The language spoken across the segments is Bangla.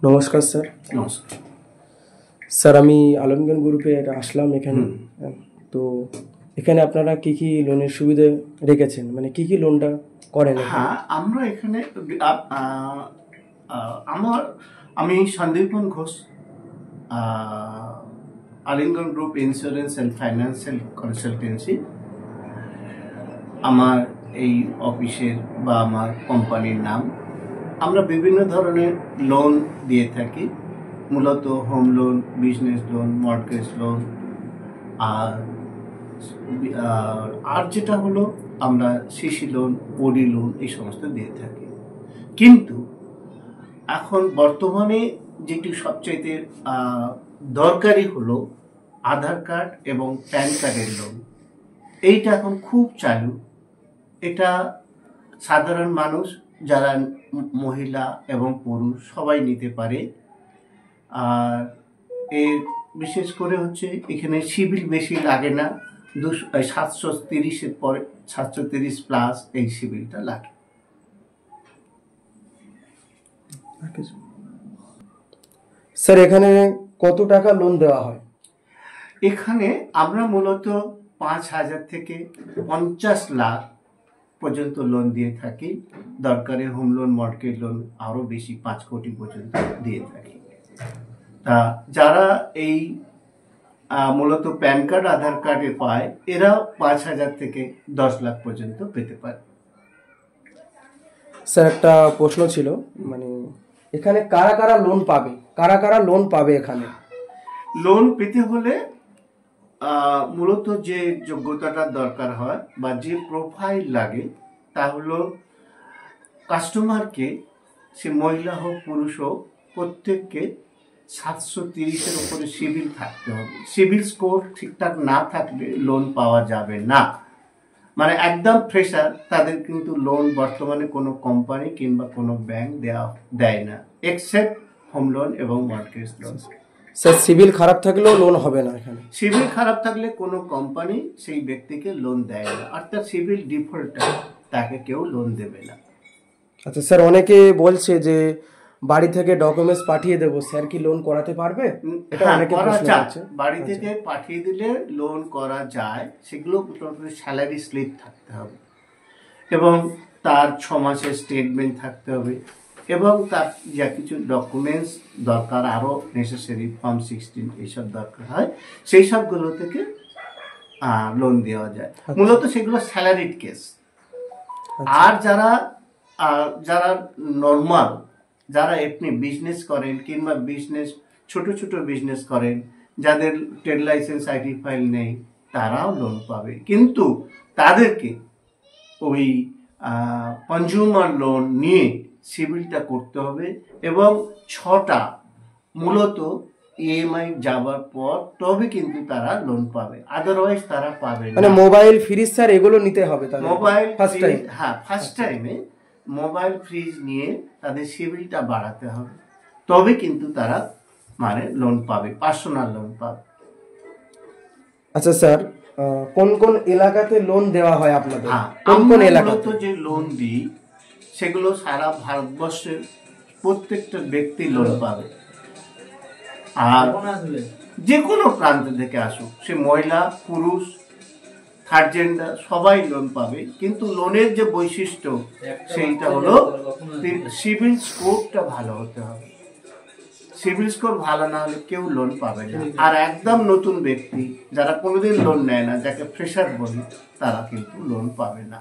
নমস্কার স্যার। নমস্কার স্যার, আমি আলমগঞ্জ গ্রুপে আসলাম এখানে। তো এখানে আপনারা কি কি লোনের সুবিধা রেখেছেন, মানে কি কি লোনটা করেন? হ্যাঁ, আমরা এখানে আমি সন্দীপন ঘোষ, আলিঙ্গন group insurance and financial consultancy. আমার এই অফিসের বা আমার কোম্পানির নাম। আমরা বিভিন্ন ধরনের লোন দিয়ে থাকি, মূলত home loan, business loan, mortgage loan, আর যেটা হলো আমরা সিসি লোন, ওডি লোন, এই সমস্ত দিয়ে থাকি। কিন্তু এখন বর্তমানে যেটি সবচাইতে দরকারি হলো আধার কার্ড এবং প্যান কার্ডের লোন। এইটা এখন খুব চালু। এটা সাধারণ মানুষ, যারা মহিলা এবং পুরুষ সবাই নিতে পারে। আর এর বিশেষ করে হচ্ছে এখানে সিবিল বেশি লাগে না, 730-এর পরে 730 প্লাস এই সিবিলটা লাগে। স্যার, এখানে কত টাকা লোন দেওয়া হয়? এখানে আমরা মূলত 5,000 থেকে 50 লাখ পর্যন্ত লোন দিয়ে থাকি। দরকারে হোম লোন, মর্টগেজ লোন আরো বেশি 5 কোটি পর্যন্ত দিয়ে থাকি। তা যারা এই মূলত প্যান কার্ড, আধার কার্ডে পায়, এরা 5,000 থেকে 10 লাখ পর্যন্ত পেতে পারে। স্যার, একটা প্রশ্ন ছিল, মানে এখানে কারা কারা লোন পাবে, কারা কারা লোন পাবে? এখানে লোন পেতে হলে মূলত যে যোগ্যতাটা দরকার হয় বা যে প্রোফাইল লাগে, তা হলো কাস্টমারকে, সে মহিলা হোক পুরুষ হোক, প্রত্যেককে 730-এর উপরে সিবিল থাকতে হবে। সিবিল স্কোর ঠিকঠাক না থাকলে লোন পাওয়া যাবে না। মানে একদম ফ্রেশার, তাদের কিন্তু লোন বর্তমানে কোনো কোম্পানি কিংবা কোনো ব্যাংক দেয় না, এক্সেপ্ট হোম লোন এবং মর্টগেজ লোন। স্যার, সিবিল খারাপ থাকলেও লোন হবে না এখানে? সিবিল খারাপ থাকলে কোনো কোম্পানি সেই ব্যক্তিকে লোন দেয় না, অর্থাৎ সিবিল ডিফল্টার, তাকে কেউ লোন দেবে না। আচ্ছা স্যার, অনেকে বলছে যে বাড়ি থেকে ডকুমেন্টস পাঠিয়ে দেবো, স্যার কি লোন করাতে পারবে? এটা অনেকে প্রশ্ন করছে। বাড়ি থেকে পাঠিয়ে দিলে লোন করা যায়, সেগুলো স্যালারি স্লিপ থাকতে হবে এবং তার 6 মাসের স্টেটমেন্ট থাকতে হবে এবং তার যা কিছু ডকুমেন্টস দরকার, আরো নেসেসারি ফর্ম 16 এইসব দরকার হয়, সেই সবগুলো থেকে লোন দেওয়া যায়। মূলত সেগুলো স্যালারিড কেস। আর যারা নর্মাল, যারা এমনি বিজনেস করেন কিংবা ছোট ছোট বিজনেস করেন, যাদের ট্রেড লাইসেন্স, আইডি ফাইল নেই, তারাও লোন পাবে। কিন্তু তাদেরকে ওই কনজিউমার লোন নিয়ে সিবিলটা করতে হবে এবং 6টা মূলত ইএমআই যাবার পর তবে কিন্তু তারা লোন পাবে, আদারওয়াইজ তারা পাবে না। মানে মোবাইল ফ্রিজ স্যার এগুলো নিতে হবে তাদের? মোবাইল ফার্স্ট টাইম, হ্যাঁ ফার্স্ট টাইমে মোবাইল ফ্রিজ নিয়ে তাদের সিবিলটা বাড়াতে হবে, তবে কিন্তু তারা মানে লোন পাবে, পার্সোনাল লোন পাবে। আচ্ছা স্যার, কোন কোন এলাকাতে লোন দেওয়া হয় আপনাদের? কোন কোন এলাকাতে যে লোন দিই সেগুলো সারা ভারতবর্ষের প্রত্যেকটা ব্যক্তি লোন পাবে। আর যে কোনো প্রান্ত থেকে আসুক, সে মহিলা, পুরুষ, থার্ড জেন্ডার, সবাই লোন পাবে। কিন্তু লোনের যে বৈশিষ্ট্য, সেইটা হলো সিবিল স্কোরটা ভালো হতে হবে। সিবিল স্কোর ভালো না হলে কেউ লোন পাবে না। আর একদম নতুন ব্যক্তি, যারা কোনোদিন লোন নেয় না, যাকে ফ্রেশার বলি, তারা কিন্তু লোন পাবে না।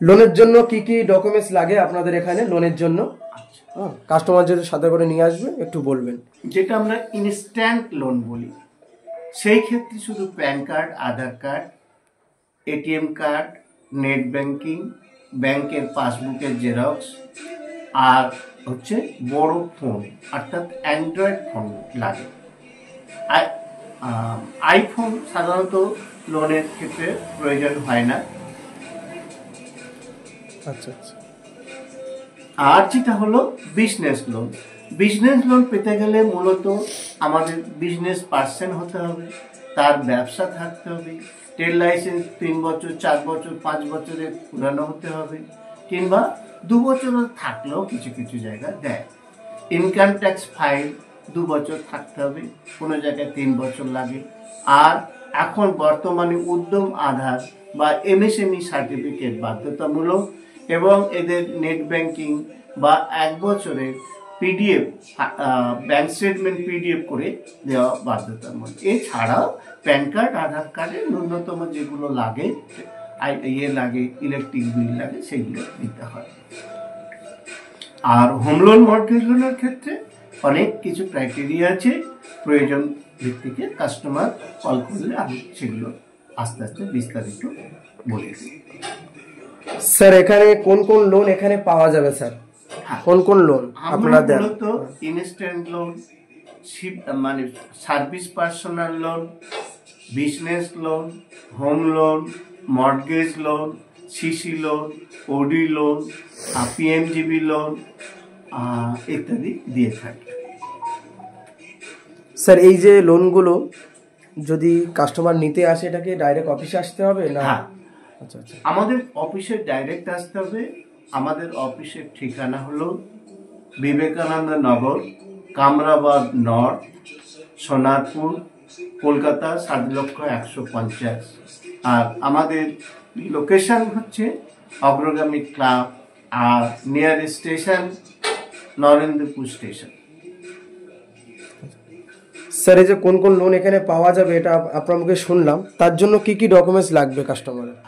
লোনের জন্য কি কি ডকুমেন্টস লাগে আপনাদের এখানে লোনের জন্য? কাস্টমার যদি সাথে করে নিয়ে আসবে একটু বলবেন। যেটা আমরা ইনস্ট্যান্ট লোন বলি, সেই ক্ষেত্রে শুধু PAN card, Aadhaar card, ATM card, net banking, ব্যাংকের পাসবুকের জেরক্স, আর হচ্ছে বড় ফোন অর্থাৎ অ্যান্ড্রয়েড ফোন লাগে। আইফোন সাধারণত লোনের ক্ষেত্রে প্রয়োজন হয় না। আচ্ছা আচ্ছা। আর যেটা হলো বিজনেস লোন। বিজনেস লোন পেতে গেলে মূলত আমাদের বিজনেস পার্সন হতে হবে, তার ব্যবসা থাকতে হবে, ট্রেড লাইসেন্স 3 বছর, 4 বছর, 5 বছরের পুরানো হতে হবে, কিংবা 2 বছর থাকলেও কিছু কিছু জায়গা দেয়। ইনকাম ট্যাক্স ফাইল 2 বছর থাকতে হবে, কোনো জায়গায় 3 বছর লাগে। আর এখন বর্তমানে উদ্যম আধার বা এমএসএমই সার্টিফিকেট বাধ্যতামূলক, এবং এদের নেট ব্যাংকিং বা 1 বছরের পিডিএফ ব্যাংক স্টেটমেন্ট পিডিএফ করে দেওয়া বাধ্যতামূলক। এছাড়াও প্যান কার্ড, আধার কার্ডের ন্যূনতম যেগুলো লাগে, লাগে, ইলেকট্রিক বিল লাগে, সেগুলো দিতে হয়। আর হোম লোন, মর্টগেজ লোনের ক্ষেত্রে অনেক কিছু ক্রাইটেরিয়া আছে, প্রয়োজন ভিত্তিকে কাস্টমার কল করলে আমি সেগুলো আস্তে আস্তে বিস্তারিত বলে দিই। স্যার এখানে কোন কোন লোন এখানে পাওয়া যাবে স্যার? কোন কোন লোন আপনারা দেন? মূলত ইনস্ট্যান্ট লোন, মানে service personal loan, business loan, home loan, mortgage loan, CC loan, OD loan, PMGB loan ইত্যাদি দিয়ে থাকে। স্যার এই যে লোনগুলো যদি কাস্টমার নিতে আসে, এটাকে ডাইরেক্ট অফিসে আসতে হবে না? আচ্ছা আচ্ছা, আমাদের অফিসে ডাইরেক্ট আসতে হবে। আমাদের অফিসের ঠিকানা হলো বিবেকানন্দ নগর, কামরাবাদ নর্থ, সোনারপুর, কলকাতা 7,150,000। আর আমাদের লোকেশন হচ্ছে অগ্রগামী ক্লাব, আর near station Narendrapur station. Sir এই যে কোন কোন লোন এখানে পাওয়া যাবে এটা আপনার মুখে শুনলাম, তার জন্য কি কি ডকুমেন্টস লাগবে কাস্টমারের?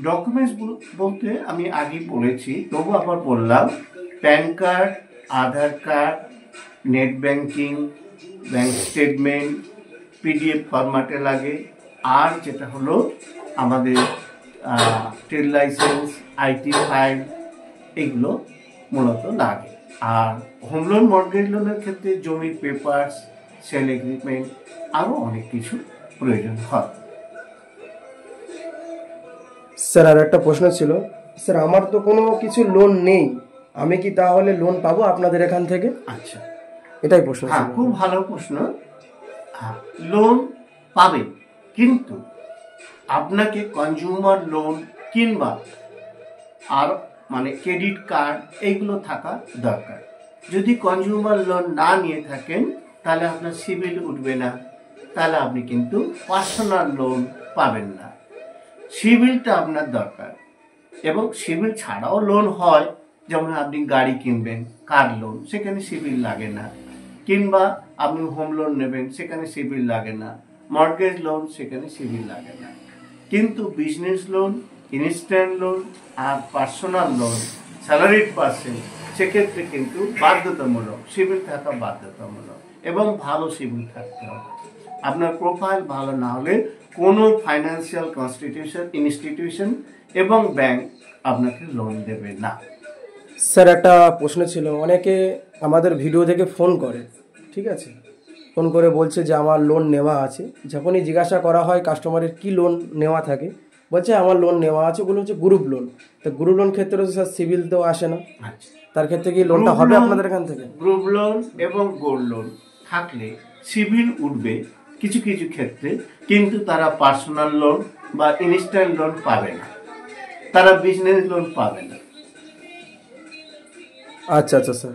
ডকুমেন্টস বলতে আমি আগেই বলেছি, তবু আবার বললাম, PAN card, Aadhaar card, net banking, bank statement PDF ফরম্যাটে লাগে। আর যেটা হলো আমাদের ট্রেড লাইসেন্স, আইটি ফাইল, এগুলো মূলত লাগে। আর হোম লোন, মর্টগেজ লোনের ক্ষেত্রে জমির পেপারস, সেল এগ্রিমেন্ট, আরও অনেক কিছু প্রয়োজন হয়। স্যার আর একটা প্রশ্ন ছিল, স্যার আমার তো কোনো কিছু লোন নেই, আমি কি তাহলে লোন পাবো আপনাদের এখান থেকে? আচ্ছা, এটাই প্রশ্ন ছিল। খুব ভালো প্রশ্ন। লোন পাবেন, কিন্তু আপনাকে কনজিউমার লোন কিংবা আর মানে ক্রেডিট কার্ড এইগুলো থাকা দরকার। যদি কনজিউমার লোন না নিয়ে থাকেন তাহলে আপনার সিবিল উঠবে না, তাহলে আপনি কিন্তু পার্সোনাল লোন পাবেন না। সিবিলটা আপনার দরকার, এবং সিবিল ছাড়াও লোন হয়, যেমন আপনি গাড়ি কিনবেন, কার লোন, সেখানে সিবিল লাগে না। কিংবা আপনি হোম লোন নেবেন, সেখানে সিবিল লাগে না। মর্টগেজ লোন, সেখানে সিবিল লাগে না। কিন্তু বিজনেস লোন, ইনস্ট্যান্ট লোন আর পার্সোনাল লোন, স্যালারিড পার্সন, সেক্ষেত্রে কিন্তু বাধ্যতামূলক সিবিল থাকা বাধ্যতামূলক, এবং ভালো সিবিল থাকতে হবে। আপনার প্রোফাইল ভালো না হলে কোনো ফাইন্যান্সিয়াল ইনস্টিটিউশন এবং ব্যাংক আপনাকে লোন দেবে না। স্যার একটা প্রশ্ন ছিল, অনেকে আমাদের ভিডিও থেকে ফোন করে, ঠিক আছে, ফোন করে বলছে যে আমার লোন নেওয়া আছে। যখনই জিজ্ঞাসা করা হয় কাস্টমারের কি লোন নেওয়া থাকে, বলছে আমার লোন নেওয়া আছে, ওগুলো হচ্ছে গ্রুপ লোন। তো গ্রুপ লোন ক্ষেত্রে তো স্যার সিবিল তো আসে না, তার ক্ষেত্রে কি লোনটা হবে আপনাদের এখান থেকে? গ্রুপ লোন এবং গোল্ড লোন থাকলে সিবিল উঠবে কিছু কিছু ক্ষেত্রে, কিন্তু তারা পার্সোনাল লোন বা ইনস্ট্যান্ট লোন পাবে না, তারা বিজনেস লোন পাবে না। আচ্ছা আচ্ছা স্যার,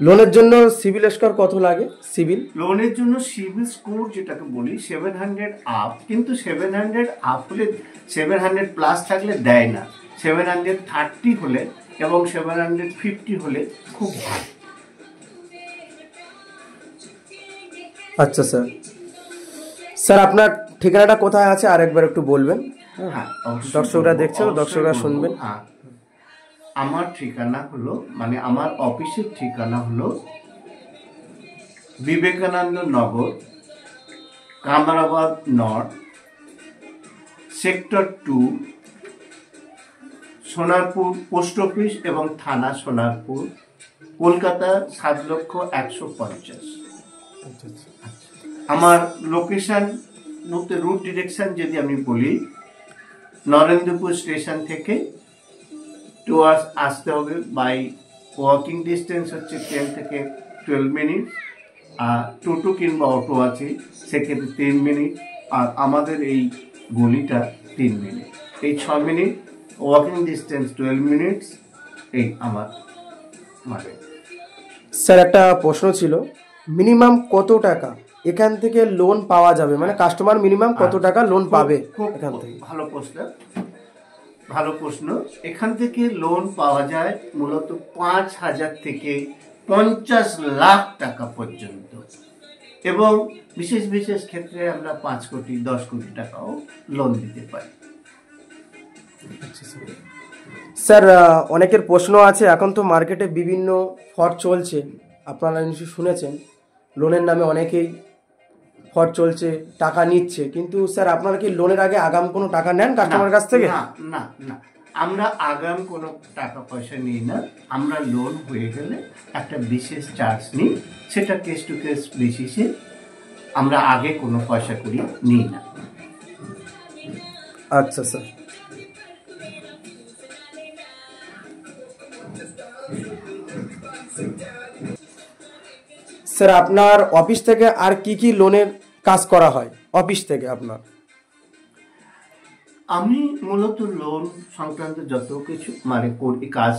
লোনের জন্য সিবিল স্কোর কত লাগে? সিবিল লোনের জন্য সিবিল স্কোর যেটাকে বলি 700 আপ, কিন্তু 700 আপ হলে, 700 প্লাস থাকলে দেয় না। 730 হলে এবং 750 হলে খুব ভালো। আচ্ছা স্যার, স্যার আপনার ঠিকানাটা কোথায় আছে আরেকবার একটু বলবেন? হ্যাঁ, দর্শকরা দেখছে, দর্শকরা শুনবেন। হ্যাঁ, আমার ঠিকানা হলো, মানে আমার অফিসের ঠিকানা হলো Vivekananda Nagar, Kamrabad north, sector 2, Sonarpur post office এবং থানা সোনারপুর, কলকাতা 7,150,000। আমার লোকেশন বলতে রুট ডিরেকশন যদি আমি বলি, নরেন্দ্রপুর স্টেশন থেকে টুয়ার্ডস আসতে হবে বাই ওয়াকিং ডিস্টেন্স হচ্ছে 10 থেকে 12 মিনিট, আর টোটো কিংবা অটো আছে সেক্ষেত্রে 3 মিনিট, আর আমাদের এই গলিটা 3 মিনিট। এই 6 মিনিট ওয়াকিং ডিস্টেন্স 12 মিনিটস, এই আমার মানে। স্যার একটা প্রশ্ন ছিল, মিনিমাম কত টাকা এখান থেকে লোন পাওয়া যাবে, মানে কাস্টমার মিনিমাম কত টাকা লোন পাবে এখান থেকে? ভালো প্রশ্ন। এখান থেকে লোন পাওয়া যায় মূলত 5,000 থেকে 50 লাখ টাকা পর্যন্ত, এবং বিশেষ বিশেষ ক্ষেত্রে আমরা 5 কোটি 10 কোটি টাকাও লোন দিতে পারি। স্যার অনেকের প্রশ্ন আছে, এখন তো মার্কেটে বিভিন্ন ফ্রড চলছে, আপনারা নিশ্চয়ই শুনেছেন, লোনের নামে অনেকেই ফ্রড চলছে, টাকা নিচ্ছে, কিন্তু স্যার আপনারা কি লোনের আগে আগাম কোনো টাকা নেন কাস্টমার কাছ থেকে? না না না, আমরা আগাম কোনো টাকা পয়সা নিই না। আমরা লোন হয়ে গেলে একটা বিশেষ চার্জ নিই, সেটা কেস টু কেস বেসিসে, আমরা আগে কোনো পয়সা করি নিই না। আচ্ছা স্যার। স্যার আপনার অফিস থেকে আর কি কি লোনের কাজ করা হয় অফিস থেকে আপনার? আমি মূলত লোন সংক্রান্ত যত কিছু মানে করি, কাজ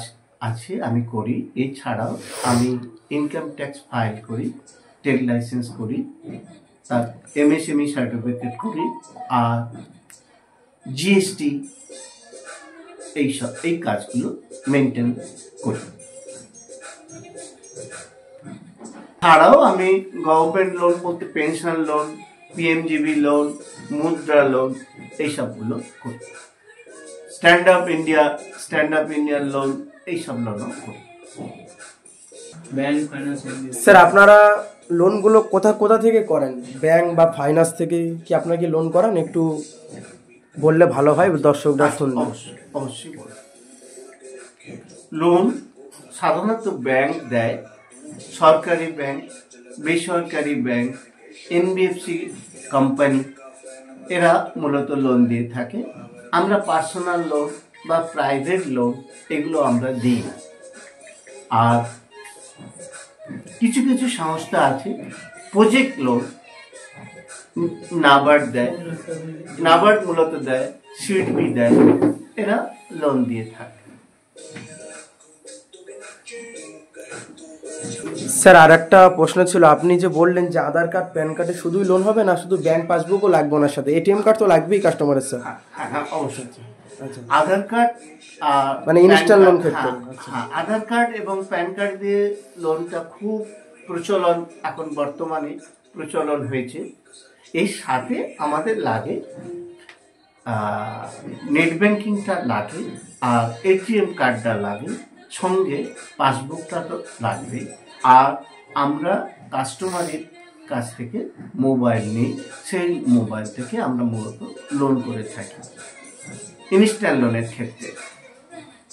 আছে আমি করি। এছাড়াও আমি ইনকাম ট্যাক্স ফাইল করি, ট্রেড লাইসেন্স করি, তার এমএসএমই সার্টিফিকেট করি, আর জিএসটি, এই কাজগুলো মেনটেন করি। ছাড়াও আমি গভর্নমেন্ট লোন বলতে পেনশন লোন, পিএমজিবি লোন, মুদ্রা লোন, এইসবগুলো করি। স্ট্যান্ড আপ ইন্ডিয়ার লোন, এইসব লোনও করি। স্যার আপনারা লোনগুলো কোথা থেকে করেন? ব্যাংক বা ফাইন্যান্স থেকে কি আপনারা কি লোন করান? একটু বললে ভালো হয়, দর্শকরা শুনবে। অবশ্যই বল। লোন সাধারণত ব্যাংক দেয়, সরকারি ব্যাংক, বেসরকারি ব্যাংক, এনবিএফসি কোম্পানি, এরা মূলত লোন দিয়ে থাকে। আমরা পার্সোনাল লোন বা প্রাইভেট লোন এগুলো আমরা দিই না। আর কিছু কিছু সংস্থা আছে প্রজেক্ট লোন, নাবার্ড দেয়, নাবার্ড মূলত দেয়, সিডবি দেয়, এরা লোন দিয়ে থাকে। স্যার আর একটা প্রশ্ন ছিল, আপনি যে বললেন যে আধার কার্ড প্যান কার্ডে শুধুই লোন হবে না, শুধু ব্যাংক পাসবুকও লাগবে ওনার সাথে, এটিএম কার্ড তো লাগবেই কাস্টমারের স্যার? হ্যাঁ অবশ্যই। আধার কার্ড মানে ইনস্ট্যান্ট লোন ক্ষেত্রে? হ্যাঁ, আধার কার্ড এবং প্যান কার্ড দিয়ে লোনটা খুব প্রচলন, এখন বর্তমানে প্রচলন হয়েছে। এর সাথে আমাদের লাগে নেট ব্যাংকিংটা লাগে, আর এটিএম কার্ডটা লাগে, সঙ্গে পাসবুকটা তো লাগবে। আর আমরা কাস্টমারের কাছ থেকে মোবাইল নিই, সেই মোবাইল থেকে আমরা মূলত লোন করে থাকি ইনস্ট্যান্ট লোনের ক্ষেত্রে।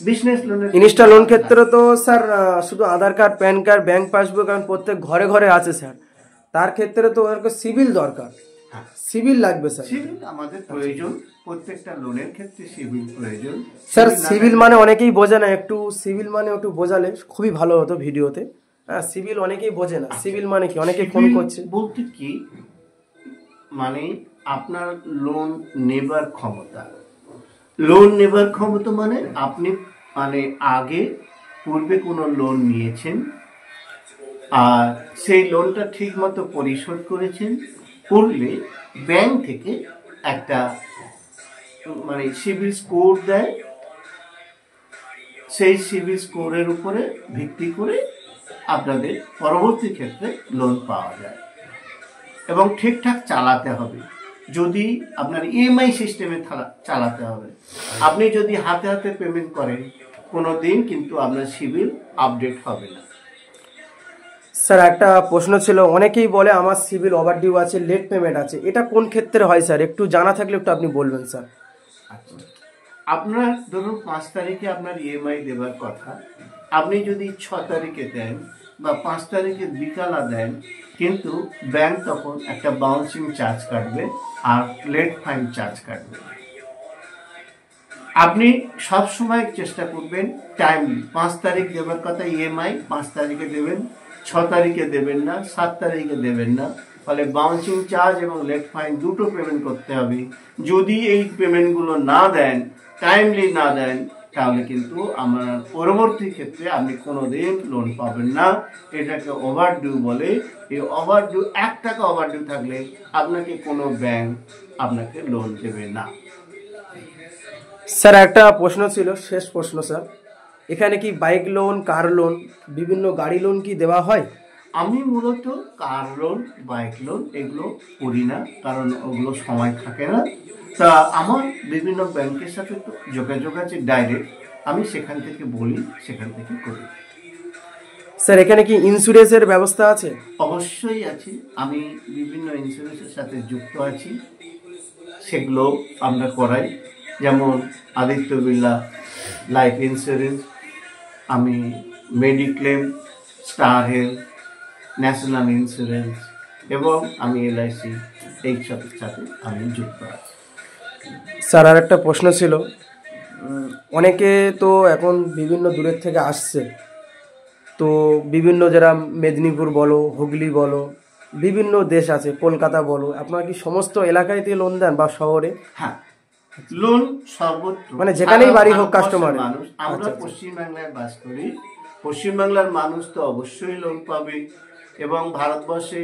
বিজনেস লোনের ইনস্ট্যান্ট লোন ক্ষেত্রে তো স্যার শুধু Aadhaar card, PAN card, bank passbook কারণ প্রত্যেক ঘরে ঘরে আছে স্যার, তার ক্ষেত্রে তো ওদেরকে সিভিল দরকার, সিভিল লাগবে স্যার। সিভিল আমাদের প্রয়োজন, প্রত্যেকটা লোনের ক্ষেত্রে সিভিল প্রয়োজন স্যার। সিভিল মানে অনেকেই বোঝে না, একটু সিভিল মানে একটু বোঝালে খুবই ভালো হতো ভিডিওতে। হ্যাঁ, সিভিল অনেকেই বোঝে না, সিভিল মানে কি, অনেকেই ফোন করছে। বলতে কি মানে আপনার লোন নেবার ক্ষমতা, লোন নেবার ক্ষমতা মানে আপনি মানে আগে পূর্বে কোনো লোন নিয়েছেন, আর সেই লোনটা ঠিক মতো পরিশোধ করেছেন, করলে ব্যাংক থেকে একটা মানে সিবিল স্কোর দেয়, সেই সিবিল স্কোরের উপরে ভিত্তি করে আপনাদের পরবর্তী ক্ষেত্রে লোন পাওয়া যায়। এবং ঠিকঠাক চালাতে হবে, যদি আপনার ইএমআই সিস্টেমে চালাতে হবে। আপনি যদি হাতে হাতে পেমেন্ট করেন, কোনো দিন কিন্তু আপনার সিবিল আপডেট হবে না। স্যার একটা প্রশ্ন ছিল, অনেকেই বলে আমার সিভিল ওভারডিউ আছে, লেট পেমেন্ট আছে, এটা কোন ক্ষেত্রে হয় স্যার? একটু জানা থাকলে একটু আপনি বলবেন স্যার। আচ্ছা, আপনার ধরুন 5 তারিখে আপনার ইএমআই দেবার কথা, আপনি যদি 6 তারিখে দেন বা 5 তারিখে বিকালা দেন, কিন্তু ব্যাংক তখন একটা বাউন্সিং চার্জ কাটবে আর লেট ফাইন চার্জ কাটবে। আপনি সব সময় চেষ্টা করবেন টাইমলি, 5 তারিখ দেবার কথা ইএমআই 5 তারিখে দেবেন, 6 তারিখে দেবেন না, 7 তারিখে দেবেন না, ফলে বাউন্সিং চার্জ এবং লেট ফাইন দুটো পেমেন্ট করতে হবে। যদি এই পেমেন্টগুলো না দেন, টাইমলি না দেন, তাহলে কিন্তু আমার পরবর্তী ক্ষেত্রে আপনি কোনোদিন লোন পাবেন না। এটাকে ওভারডিউ বলে। এই ওভারডিউ 1 টাকা ওভারডিউ থাকলে আপনাকে কোনো ব্যাংক আপনাকে লোন দেবে না। স্যার একটা প্রশ্ন ছিল, শেষ প্রশ্ন স্যার, এখানে কি বাইক লোন, কার লোন, বিভিন্ন গাড়ি লোন কি দেওয়া হয়? আমি মূলত কার লোন, বাইক লোন এগুলো করি না, কারণ ওগুলো সময় থাকে না। তা আমার বিভিন্ন ব্যাংকের সাথে তো যোগাযোগ আছে ডাইরেক্ট, আমি সেখান থেকে বলি, সেখান থেকে করি। স্যার এখানে কি ইন্স্যুরেন্সের ব্যবস্থা আছে? অবশ্যই আছে, আমি বিভিন্ন ইন্স্যুরেন্সের সাথে যুক্ত আছি, সেগুলো আমরা করাই। যেমন আদিত্য বিড়লা লাইফ ইন্স্যুরেন্স, আমি mediclaim, star health, national insurance এবং আমি LIC, এই সাথে আমি যুক্ত আছি। স্যার আর একটা প্রশ্ন ছিল, অনেকে তো এখন বিভিন্ন দূরের থেকে আসছে, তো বিভিন্ন যারা মেদিনীপুর বলো, হুগলি বলো, বিভিন্ন দেশ আছে, কলকাতা বলো, আপনারা কি সমস্ত এলাকায় থেকে লোন দেন বা শহরে? হ্যাঁ, লোন সর্বত্র, মানে যেখানেই বাড়ি হোক কাস্টমার মানুষ। আমরা পশ্চিমবাংলায় বাস করি, পশ্চিমবাংলার মানুষ তো অবশ্যই লোন পাবে। এবং ভারতবর্ষে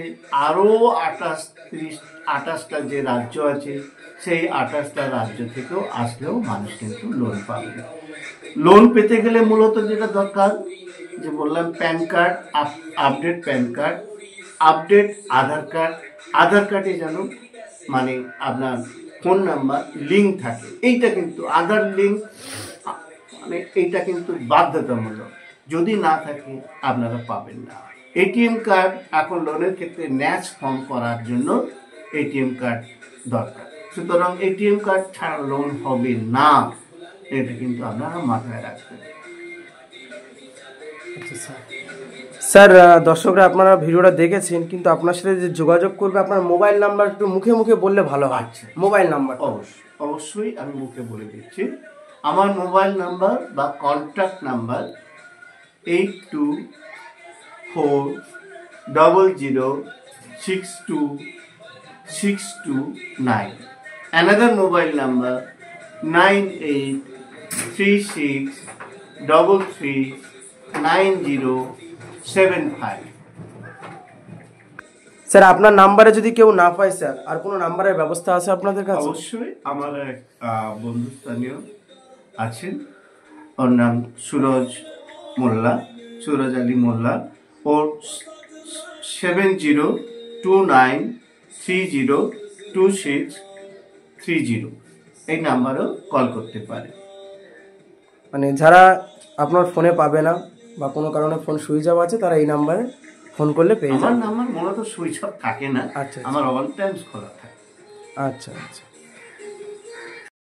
আরও 28টা যে রাজ্য আছে, সেই 28টা রাজ্য থেকেও আসলেও মানুষ কিন্তু লোন পাবে। লোন পেতে গেলে মূলত যেটা দরকার, যে বললাম PAN card, update PAN card, update Aadhaar card, Aadhaar কার্ডে যেন মানে আপনার ফোন নাম্বার লিঙ্ক থাকে। এইটা কিন্তু আধার লিঙ্ক, মানে এইটা কিন্তু বাধ্যতামূলক, যদি না থাকে আপনারা পাবেন না। ATM কার্ড, এখন লোনের ক্ষেত্রে ন্যাচ ফর্ম করার জন্য ATM কার্ড দরকার। সুতরাং ATM কার্ড ছাড়া লোন হবে না, এটা কিন্তু আপনারা মাথায় রাখবেন। স্যার দর্শকরা আপনারা ভিডিওটা দেখেছেন, কিন্তু আপনার সাথে যে যোগাযোগ করবে, আপনার মোবাইল নাম্বার একটু মুখে মুখে বললে ভালো হয়। মোবাইল নাম্বার অবশ্যই আমি মুখে বলে দিচ্ছি। আমার মোবাইল নাম্বার বা contact number 8240062629। Another mobile number 9836339075। Sir আপনার নাম্বারে যদি কেউ না পায় স্যার, আর কোনো নাম্বারের ব্যবস্থা আছে আপনাদের কাছে? অবশ্যই, আমার এক বন্ধুস্থানীয় আছেন, ওর নাম সুরজ আলী মোল্লা। ওর 7029302630 এই নাম্বারেও কল করতে পারে। মানে যারা আপনার ফোনে পাবে না বা কোনো কারণে ফোন সুইচ অফ আছে, তারা এই নাম্বারে ফোন করলে পেয়ে যাবে। আমার নাম্বার মূলত সুইচ অফ থাকে না, আমার অল টাইমস খোলা থাকে। আচ্ছা আচ্ছা।